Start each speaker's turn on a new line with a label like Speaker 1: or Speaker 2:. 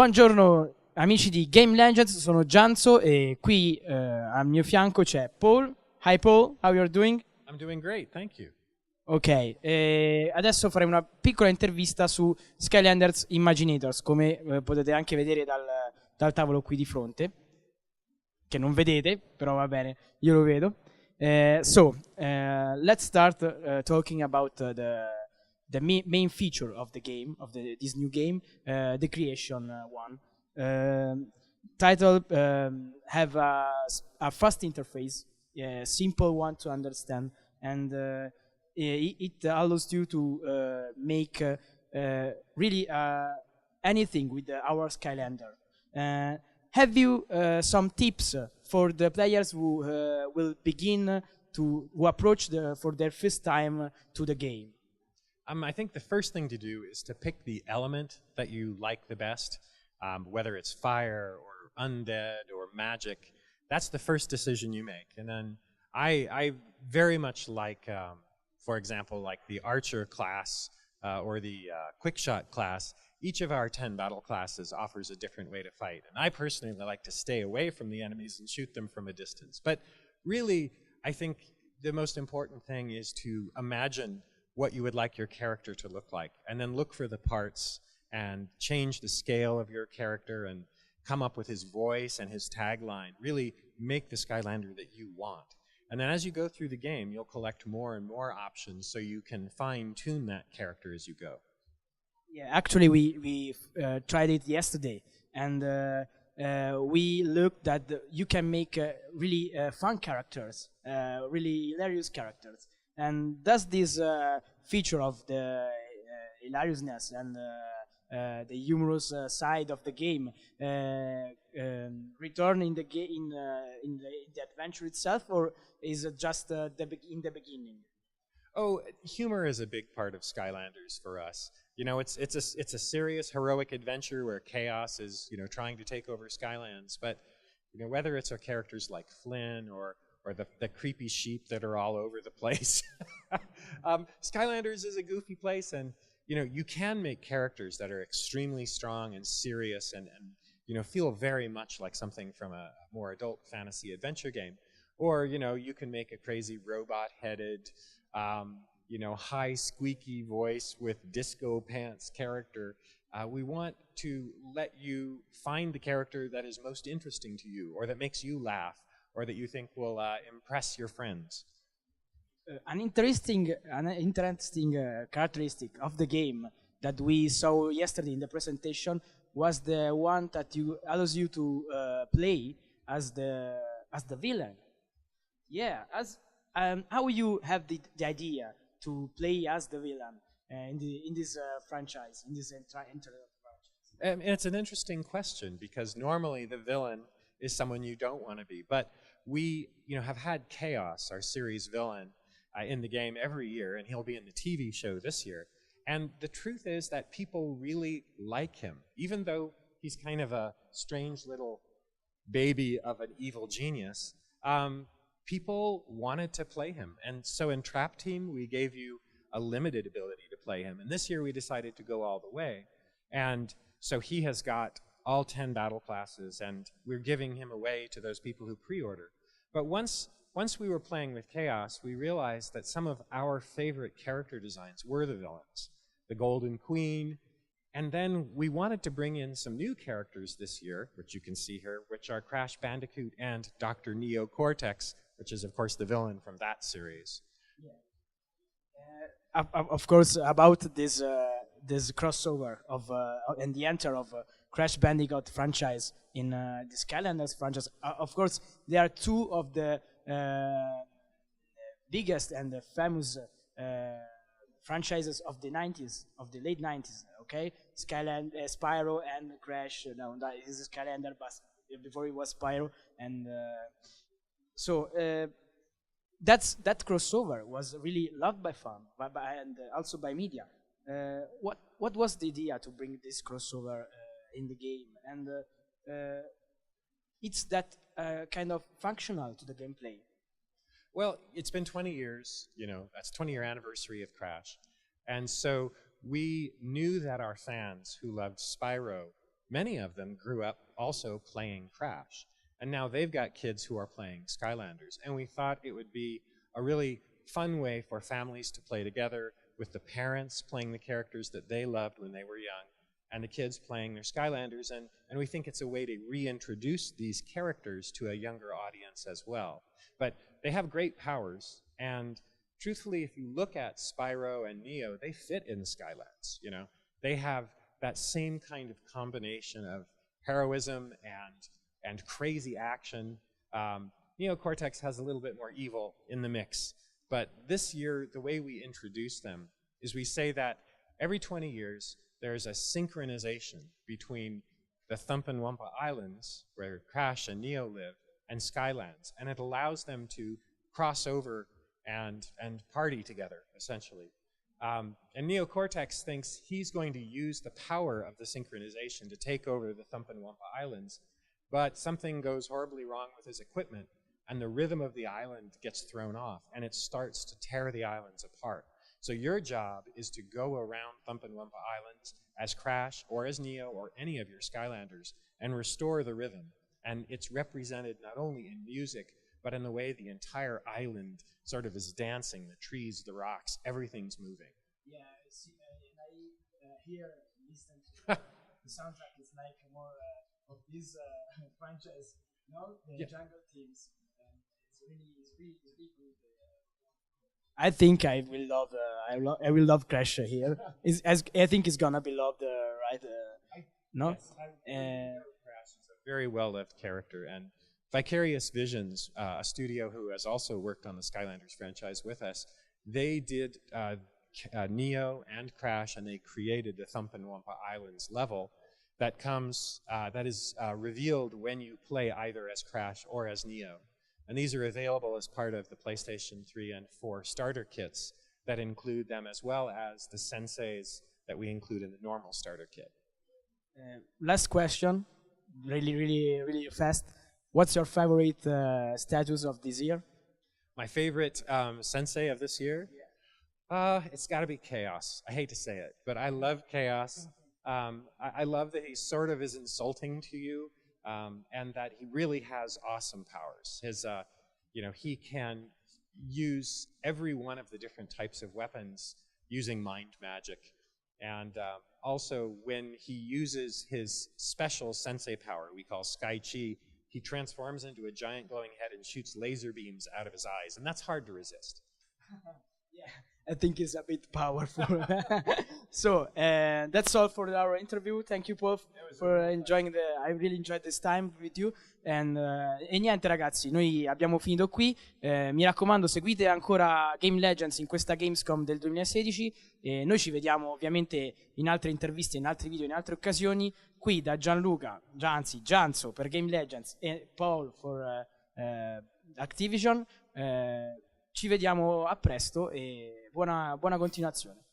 Speaker 1: Buongiorno amici di Game Legends, sono Gianzo e qui al mio fianco c'è Paul. Hi Paul, how you're doing?
Speaker 2: I'm doing great, thank you.
Speaker 1: Ok, adesso faremo una piccola intervista su Skylanders Imaginators, come potete anche vedere dal tavolo qui di fronte, che non vedete, però va bene, io lo vedo. Let's start talking about the main feature of the game, of this new game, the creation one. Title have a fast interface, simple one to understand, and it allows you to make really anything with our Skylander. Have you some tips for the players who will begin to approach for their first time to the game?
Speaker 2: I think the first thing to do is to pick the element that you like the best, whether it's fire or undead or magic. That's the first decision you make. And then I very much like, for example, like the archer class or the quickshot class. Each of our 10 battle classes offers a different way to fight. And I personally like to stay away from the enemies and shoot them from a distance. But really, I think the most important thing is to imagine what you would like your character to look like, and then look for the parts and change the scale of your character and come up with his voice and his tagline. Really make the Skylander that you want. And then as you go through the game, you'll collect more and more options so you can fine-tune that character as you go.
Speaker 1: Yeah, actually we tried it yesterday, and we looked at you can make really fun characters, really hilarious characters. And that's this feature of the hilariousness and the humorous side of the game return in the in the adventure itself, or is it just in the beginning?
Speaker 2: Oh, humor is a big part of Skylanders for us. You know, it's a serious heroic adventure where chaos is, you know, trying to take over Skylands. But you know, whether it's our characters like Flynn or the creepy sheep that are all over the place. Skylanders is a goofy place, and you know, you can make characters that are extremely strong and serious and you know, feel very much like something from a more adult fantasy adventure game. Or, you know, you can make a crazy robot-headed, you know, high squeaky voice with disco pants character. We want to let you find the character that is most interesting to you, or that makes you laugh, or that you think will impress your friends.
Speaker 1: An interesting characteristic of the game that we saw yesterday in the presentation was the one that allows you to play as the villain. Yeah, how you have the idea to play as the villain in this franchise, in this entire franchise?
Speaker 2: It's an interesting question, because normally the villain is someone you don't want to be. But we, you know, have had Chaos, our series villain, in the game every year, and he'll be in the TV show this year. And the truth is that people really like him, even though he's kind of a strange little baby of an evil genius. People wanted to play him, and so in Trap Team we gave you a limited ability to play him, and this year we decided to go all the way. And so he has got all 10 battle classes, and we're giving him away to those people who pre-order. But once we were playing with Chaos, we realized that some of our favorite character designs were the villains, the Golden Queen, and then we wanted to bring in some new characters this year, which you can see here, which are Crash Bandicoot and Dr. Neo Cortex, which is, of course, the villain from that series.
Speaker 1: Yeah. Of course, about this crossover of and the enter of Crash Bandicoot franchise in the Skylanders franchise. Of course, there are two of the biggest and the famous franchises of the 90s, of the late 90s. Okay, Spyro and Crash. No, that is Skylander, but before it was Spyro, and that crossover was really loved by fans, and also by media. What was the idea to bring this crossover in the game, and it's that kind of functional to the gameplay?
Speaker 2: Well, it's been 20 years, you know, that's 20-year anniversary of Crash. And so we knew that our fans who loved Spyro many of them grew up also playing Crash. And now they've got kids who are playing Skylanders. And we thought it would be a really fun way for families to play together, with the parents playing the characters that they loved when they were young, and the kids playing their Skylanders. And we think it's a way to reintroduce these characters to a younger audience as well. But they have great powers, and truthfully, if you look at Spyro and Neo, they fit in the Skylands. You know, they have that same kind of combination of heroism and crazy action. Neo Cortex has a little bit more evil in the mix. But this year, the way we introduce them is we say that every 20 years, there's a synchronization between the Thumpin' Wumpa Islands, where Crash and Neo live, and Skylands. And it allows them to cross over and party together, essentially. And Neo Cortex thinks he's going to use the power of the synchronization to take over the Thumpin' Wumpa Islands, but something goes horribly wrong with his equipment, and the rhythm of the island gets thrown off, and it starts to tear the islands apart. So your job is to go around Thumpin' Wumpa Islands as Crash or as Neo or any of your Skylanders and restore the rhythm. And it's represented not only in music, but in the way the entire island sort of is dancing, the trees, the rocks, everything's moving.
Speaker 1: Yeah, I see, and I hear, listen to the soundtrack is like more of this franchise, you know, the jungle themes. And it's really good. I think I will love. I will love Crash here. I think it's gonna be loved, right? No.
Speaker 2: Yes, Crash is a very well-loved character, and Vicarious Visions, a studio who has also worked on the Skylanders franchise with us, they did Neo and Crash, and they created the Thumpin' Wumpa Islands level that comes that is revealed when you play either as Crash or as Neo. And these are available as part of the PlayStation 3 and 4 starter kits that include them, as well as the senseis that we include in the normal starter kit.
Speaker 1: Last question, really fast. What's your favorite status of this year?
Speaker 2: My favorite sensei of this year? It's got to be Chaos. I hate to say it, but I love Chaos. I love that he sort of is insulting to you. And that he really has awesome powers. His, he can use every one of the different types of weapons using mind magic. And also, when he uses his special sensei power, we call Sky Chi, he transforms into a giant glowing head and shoots laser beams out of his eyes. And that's hard to resist.
Speaker 1: Yeah, I think it's a bit powerful. So that's all for our interview. Thank you, Paul, for enjoying I really enjoyed this time with you. E niente, ragazzi, noi abbiamo finito qui. Mi raccomando, seguite ancora Game Legends in questa Gamescom del 2016. Noi ci vediamo ovviamente in altre interviste, in altri video, in altre occasioni. Qui da Gianluca, anzi Gianzo per Game Legends e Paul for Activision. Ci vediamo a presto e buona continuazione.